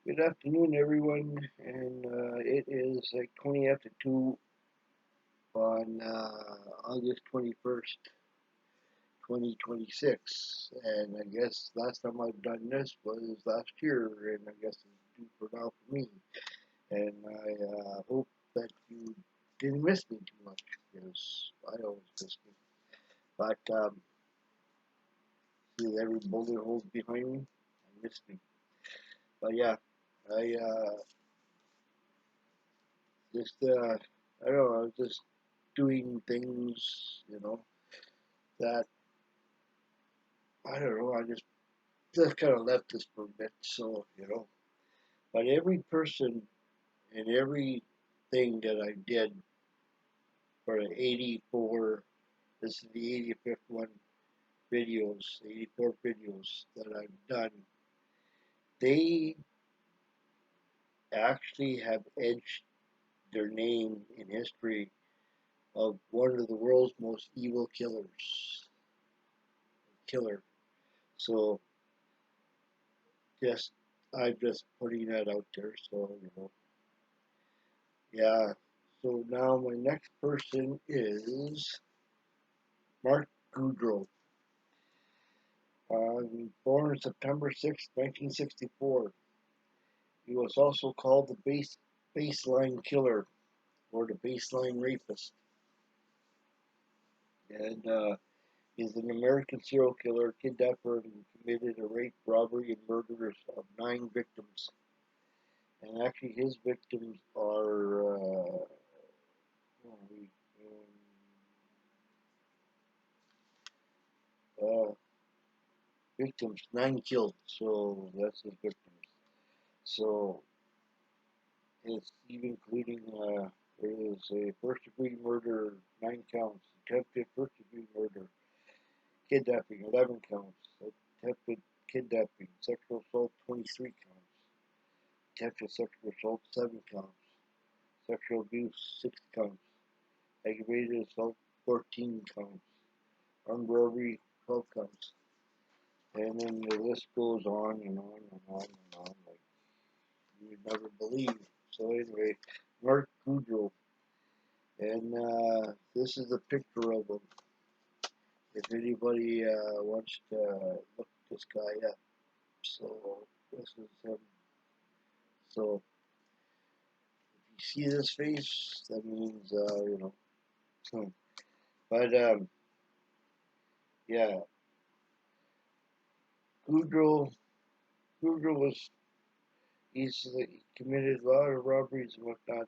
Good afternoon, everyone, and it is like 20 after 2 on August 21st, 2026. And I guess last time I've done this was last year, and I guess it's due for now for me. And I hope that you didn't miss me too much, because I always miss me. But see every bullet hole behind me, I missed me. But yeah, I just, I don't know, I was just doing things, that I don't know. I just kind of left this for a bit, so. But every person and everything that I did for the 84, this is the 85th one videos, 84 videos that I've done, they actually have edged their name in history of one of the world's most evil killer. So just I'm just putting that out there. So. Yeah. So now my next person is Mark Goudeau. Born September 6, 1964. He was also called the Basline Killer or the Basline Rapist. And he's an American serial killer, kidnapper, and committed a rape, robbery, and murders of 9 victims. And actually, his victims are uh, victims, 9 killed. So that's his victims. So it's even including there is a first degree murder, 9 counts, attempted first degree murder, kidnapping, 11 counts, attempted kidnapping, sexual assault, 23 counts, attempted sexual assault, 7 counts, sexual abuse, 6 counts, aggravated assault, 14 counts, armed robbery, 12 counts. And then the list goes on and on and on and on, like you would never believe. So anyway, Mark Goudreau, and this is a picture of him. If anybody wants to look this guy up, so this is him. So if you see this face, that means But yeah, Goudreau. Goudreau was he committed a lot of robberies and whatnot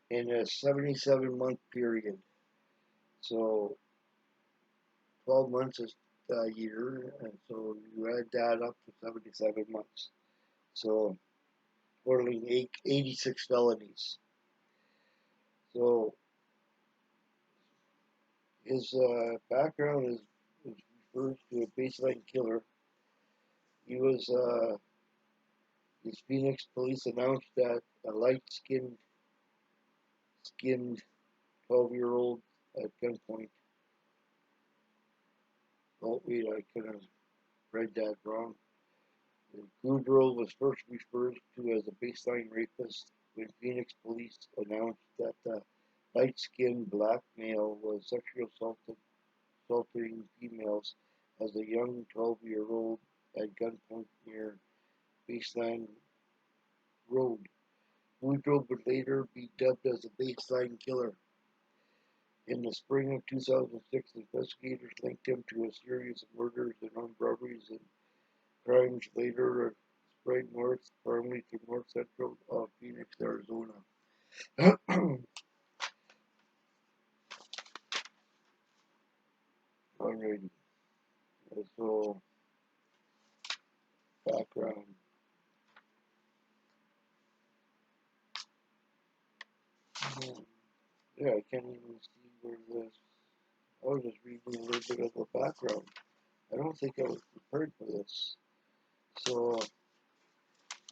in a 77-month period. So 12 months is a year, and so you add that up to 77 months. So totaling 86 felonies. So his background is refers to a baseline killer. He was his Phoenix police announced that a skinned 12-year-old at gunpoint. Oh wait, I could have read that wrong. Goudreau was first referred to as a baseline rapist when Phoenix police announced that the light-skinned black male was sexually assaulting females as a young 12-year-old at gunpoint near Basline Road. Goudreau would later be dubbed as a Basline Killer. In the spring of 2006, investigators linked him to a series of murders and armed robberies and crimes later spread north, primarily to north central of Phoenix, Arizona. Alrighty, so background. Yeah, I can't even see where this. I was just reading a little bit of the background. I don't think I was prepared for this, so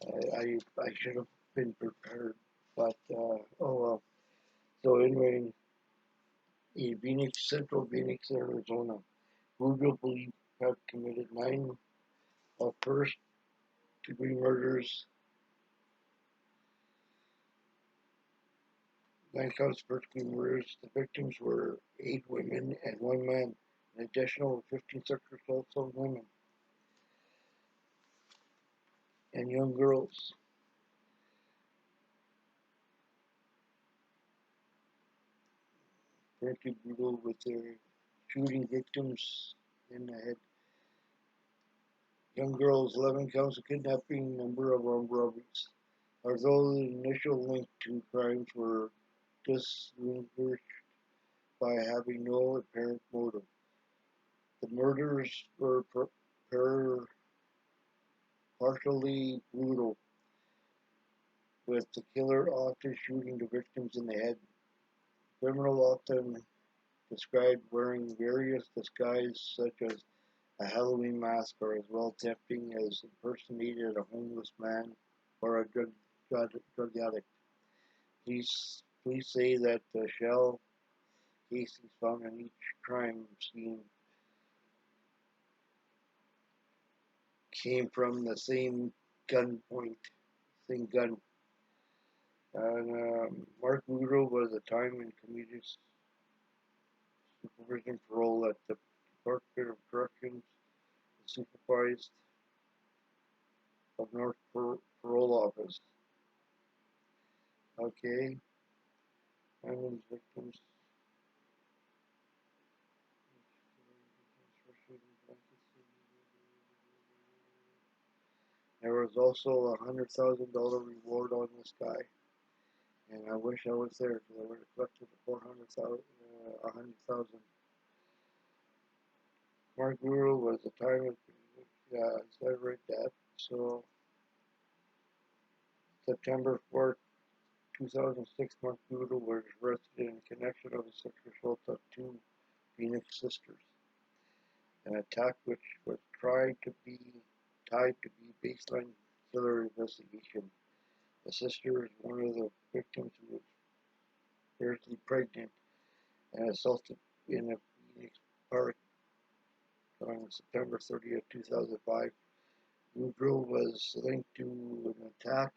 I should have been prepared. But oh well. So anyway, in Phoenix, Central Phoenix, Arizona, Goudeau believed to have committed 9 of first degree murders, 9 counts of first degree murders. The victims were 8 women and 1 man. An additional 15 sexual assaults on women and young girls. Apparently brutal with their shooting victims in the head. Young girls, 11 counts of kidnapping, number of armed robberies. Although the initial link to crimes were distinguished by having no apparent motive, the murders were partially brutal, with the killer often shooting the victims in the head. Criminals often described wearing various disguises such as a Halloween mask or as well tempting as impersonating a homeless man or a drug addict. Police say that the shell casings found in each crime scene came from the same gun point, same gun. And Mark Goudeau was a time and community supervision parole at the Department of Corrections, supervised of North Parole Office. Okay, and victims. There was also $100,000 reward on this guy, and I wish I was there because I would have collected the 100,000. Mark Guru was the time of, yeah, I read that. So September 4th, 2006, Mark Guru was arrested in connection of a sexual assault of 2 Phoenix sisters, an attack which was tied to be Basline killer investigation. The sister is one of the victims who was fiercely pregnant and assaulted in a Phoenix park on September 30th, 2005. Goudeau was linked to an attack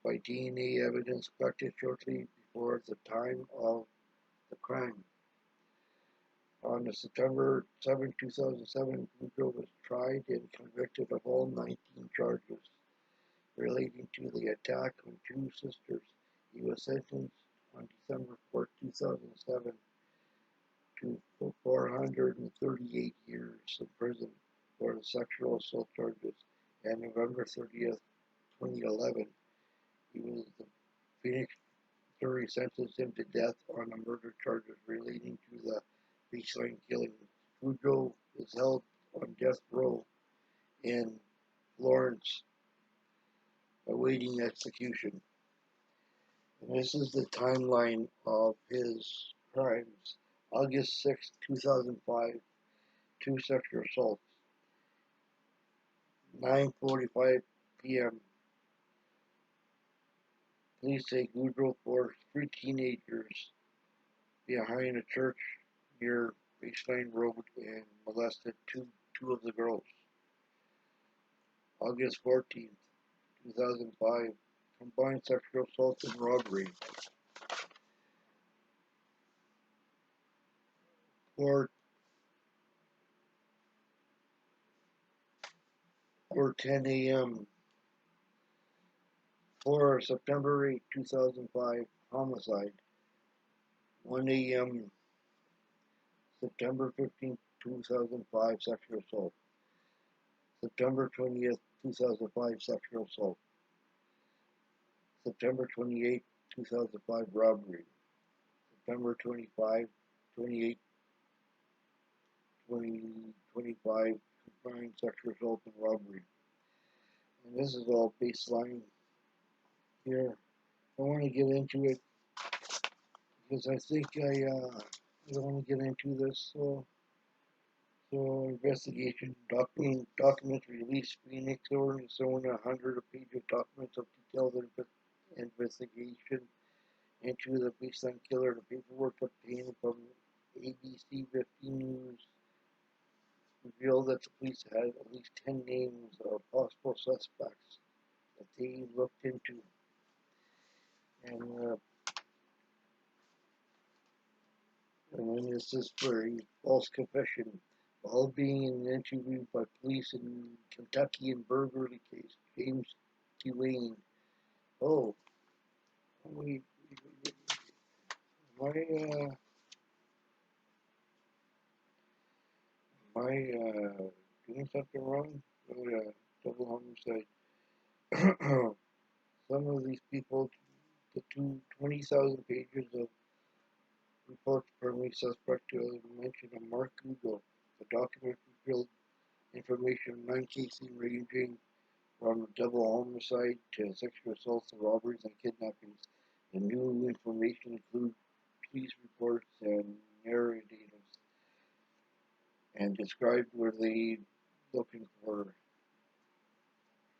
by DNA evidence collected shortly before the time of the crime. On September 7, 2007, Goudeau was tried and convicted of all 19 charges relating to the attack on 2 sisters. He was sentenced on December 4, 2007 to 438 years in prison for the sexual assault charges, and November 30th, 2011, the Phoenix jury sentenced him to death on the murder charges relating to the Basline killing. Goudeau is held on death row in Florence, awaiting execution. And this is the timeline of his crimes. August 6, 2005, 2 sexual assaults. 9:45 p.m. Police say Goudeau forced 3 teenagers behind a church near Basline Road and molested two of the girls. August 14th, 2005, combined sexual assault and robbery. 4:10 a.m. For September 8, 2005, homicide. 1 a.m. September 15, 2005, sexual assault. September 20th, 2005, sexual assault. September 28, 2005, robbery. September 25, 28, 2025, combined sexual assault and robbery. And this is all Basline here. I want to get into it because I think I don't want to get into this. So investigation documents released Phoenix, Arizona, 100 pages of documents of detailed investigation into the Basline killer. The paperwork obtained from ABC 15 News revealed that the police had at least 10 names of possible suspects that they looked into. And then this is for a false confession. While being interviewed by police in Kentucky in burglary case, James Wayne. Oh, wait, my doing something wrong? Oh yeah, double homicide. Some of these people, the 20,000 pages of reports firmly suspect to mention of Mark Goudeau. The document revealed information on 9 cases ranging from double homicide to sexual assaults, robberies, and kidnappings. The new information includes police reports and narratives and described where they looking for.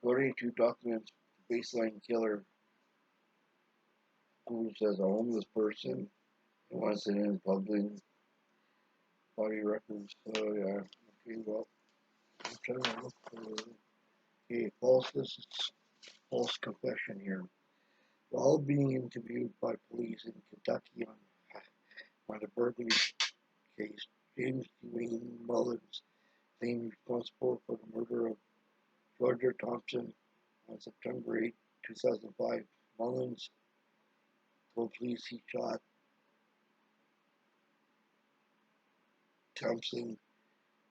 According to documents, the Basline killer, who says a homeless person and wants it in public body records. So yeah, okay, well, I'm trying to look for this is false confession here. While being interviewed by police in Kentucky on a burglary case, James Dwayne Mullins, claimed responsible for the murder of Georgia Thompson on September 8, 2005. Mullins told police he shot Thompson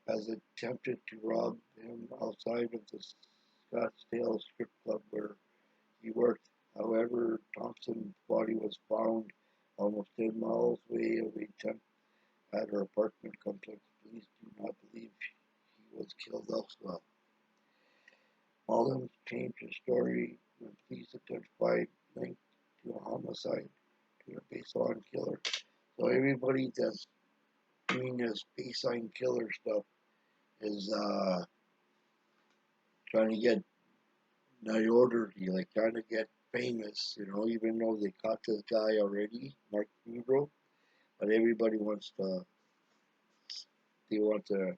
as attempted to rob him outside of the Scottsdale strip club where he worked. However, Thompson's body was found almost 10 miles away of a tent at her apartment complex. Police do not believe he was killed elsewhere. Mullins changed his story when police identified linked to a homicide to a Basline killer. So everybody that's doing this Basline killer stuff is trying to get notoriety, like trying to get famous, even though they caught this guy already, Mark Goudeau, but everybody they want to,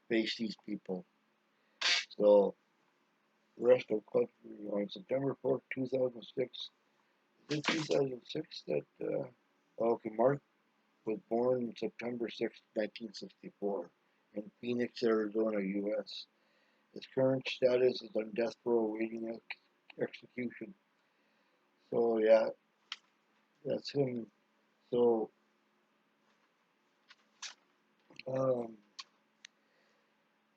face these people. So, the rest of country on September 4th, 2006. Is it 2006 that, okay, Mark was born September 6th, 1964, in Phoenix, Arizona, U.S. His current status is on death row awaiting execution. So, yeah, that's him. So, um,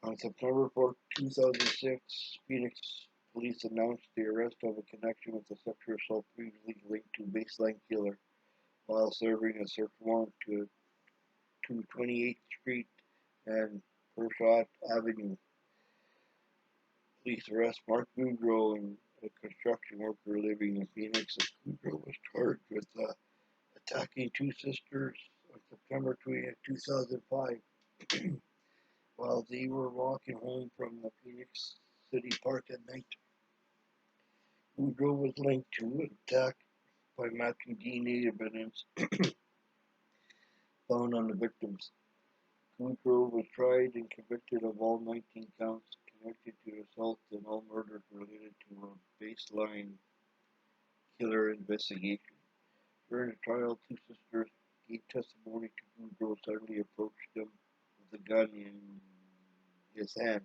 on September 4th, 2006, Phoenix police announced the arrest of a connection with the sexual assault previously linked to Basline killer while serving a search warrant to 28th Street and Pershot Avenue. Police arrest Mark Goudeau, a construction worker living in Phoenix. Goudeau was charged with attacking two sisters on September 20th, 2005. While they were walking home from the Phoenix City Park at night. Goudeau was linked to an attack by matching DNA evidence found on the victims. Goudeau was tried and convicted of all 19 counts connected to assault and all murders related to a Basline killer investigation. During the trial, two sisters gave testimony to Goudeau suddenly approached them with a gun in his hand.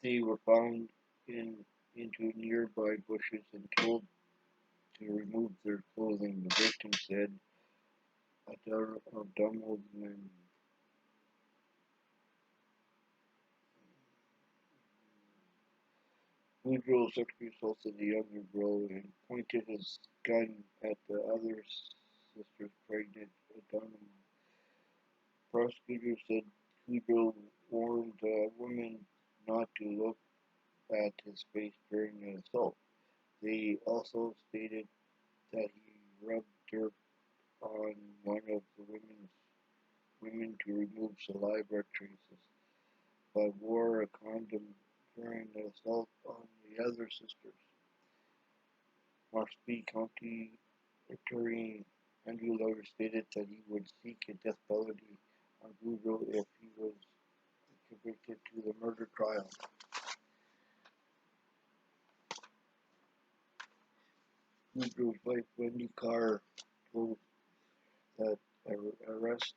They were found into nearby bushes and told to remove their clothing. The victim said, Abdominal and Goudeau sexually assaulted the younger girl and pointed his gun at the other sister's pregnant abdomen. Prosecutors said Goudeau warned the woman not to look at his face during the assault. They also stated that he rubbed dirt on one of the women to remove saliva traces, but wore a condom during the assault on the other sisters. Marshby County Attorney Andrew Lauder stated that he would seek a death penalty on Goudeau if he was convicted to the murder trial. Goudeau's wife, Wendy Carr, told that arrest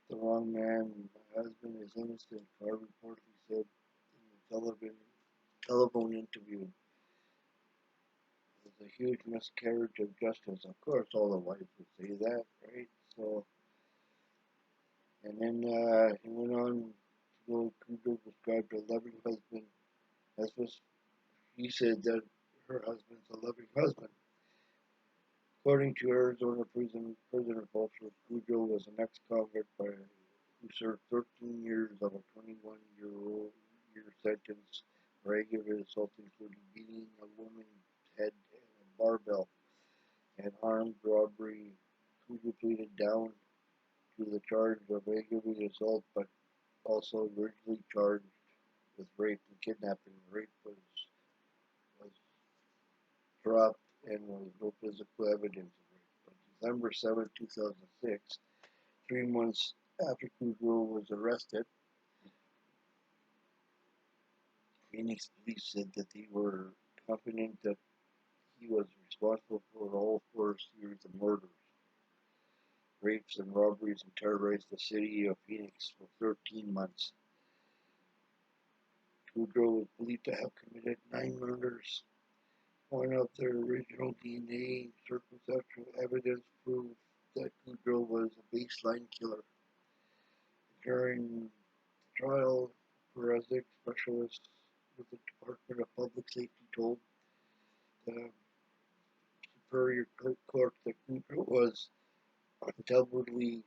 the wrong man. My husband is innocent, Carr reportedly said in a telephone interview. It was a huge miscarriage of justice. Of course, all the wives would say that, right? So, and then he went on to go. Goudeau described a loving husband. That's what he said, that her husband's a loving husband. According to Arizona prisoner officials, Goudeau was an ex-convict who served 13 years of a 21-year sentence for aggravated assault, including beating a woman's head and a barbell and armed robbery. Goudeau pleaded down to the charge of aggravated assault, but also originally charged with rape and kidnapping. Rape was dropped and was no physical evidence of rape. On December 7, 2006, 3 months after Goudeau was arrested, Phoenix police said that they were confident that he was responsible for all 4 series of murders, rapes, and robberies and terrorized the city of Phoenix for 13 months. Goudeau was believed to have committed 9 murders. One of their original DNA circumstantial evidence proved that Goudeau was a Basline killer. During the trial, forensic specialists with the Department of Public Safety told the Superior Court that Goudeau was undoubtedly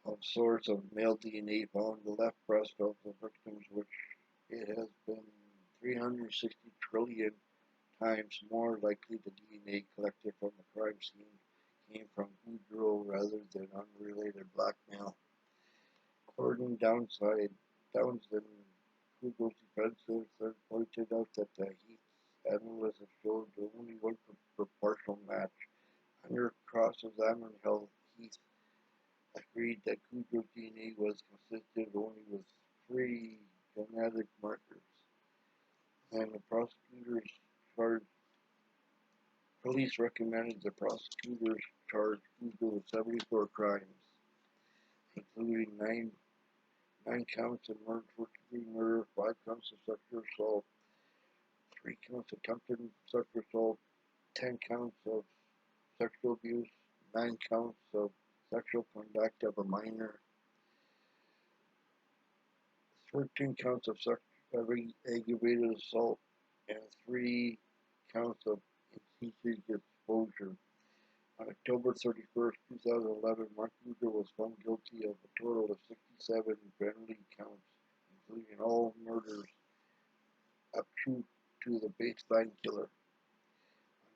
a source of male DNA found in the left breast of the victims, which it has been 360 trillion times more likely the DNA collected from the crime scene came from Goudeau rather than unrelated black male. According Downside, Townsend, Goudeau's defense pointed out that the Heath's analysis showed only one proportional match. Under cross-examined Heath agreed that Goudeau's DNA was consistent only with 3 genetic markers, and the police recommended the prosecutors charge Goudeau with 74 crimes, including 9 counts of first-degree murder, 5 counts of sexual assault, 3 counts of attempted sexual assault, 10 counts of sexual abuse, 9 counts of sexual conduct of a minor, 13 counts of aggravated assault, and 3 counts of indecent exposure. On October 31st, 2011, Mark Goudeau was found guilty of a total of 67 felony counts, including all murders up to the Basline killer.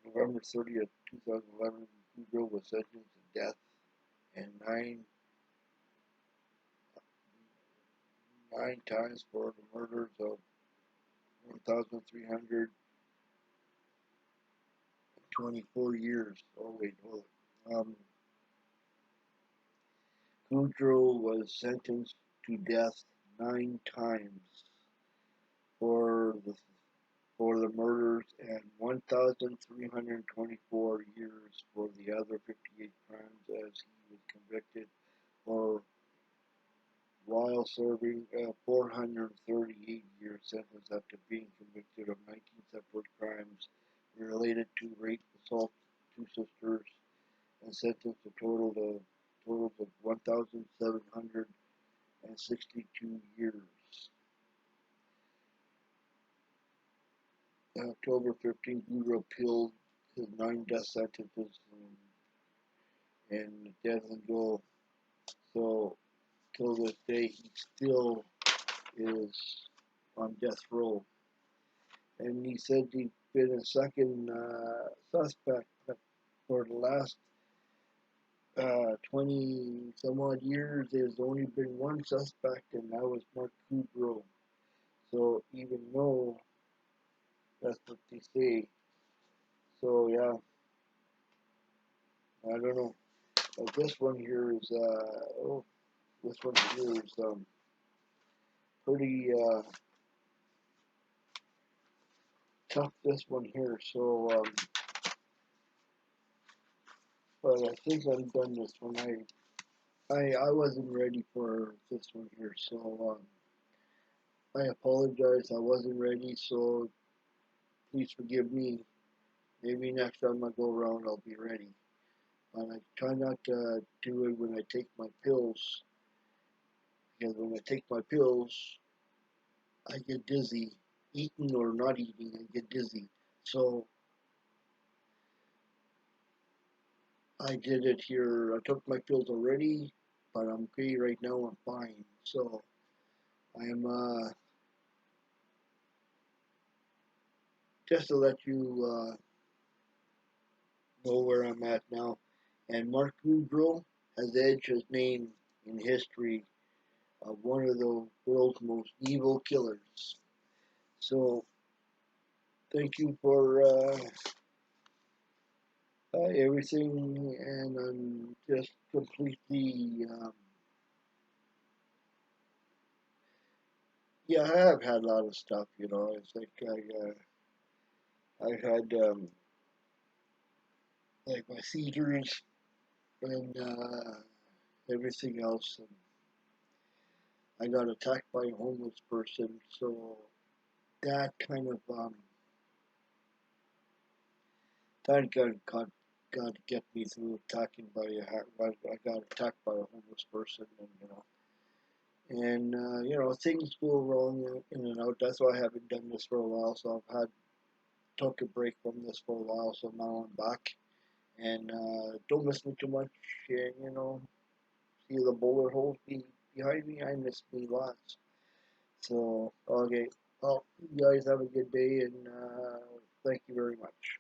On November 30th, 2011, Goudeau was sentenced to death and nine times for the murders of 1,324 years. Oh wait, hold on. Goudeau was sentenced to death 9 times for the murders and 1,324 years for the other 58 crimes, as he was convicted for while serving a 438-year sentence after being convicted of 19 separate crimes related to rape, assault, 2 sisters, and sentenced a total of 1,762 years. On October 15, Goudeau appealed his 9 death sentences and death and go. So, till this day, he still is on death row. And he said he'd been a second suspect, but for the last 20 some odd years, there's only been one suspect, and that was Mark Goudeau. So even though that's what they say, So yeah, I don't know. But this one here is oh, this one here is pretty tough. This one here. So but I think I'm done this one. I wasn't ready for this one here. So I apologize. I wasn't ready. So please forgive me. Maybe next time I go around, I'll be ready. And I try not to do it when I take my pills, because when I take my pills, I get dizzy. Eating or not eating, I get dizzy. So I did it here. I took my pills already, but I'm okay right now. I'm fine. So I'm just to let you know where I'm at now. And Mark Goudeau has edged his name in history of one of the world's most evil killers. So thank you for everything, and I'm just completely yeah. I have had a lot of stuff, you know. It's like I've had like my seizures and everything else. And I got attacked by a homeless person, so that kind of that got to get me through attacking by I got attacked by a homeless person, and you know things go wrong in and out. That's why I haven't done this for a while. So I've had took a break from this for a while. So now I'm back, and don't miss me too much. And, you know, see the bullet holes behind me. I miss me lots. So okay, well, you guys have a good day, and thank you very much.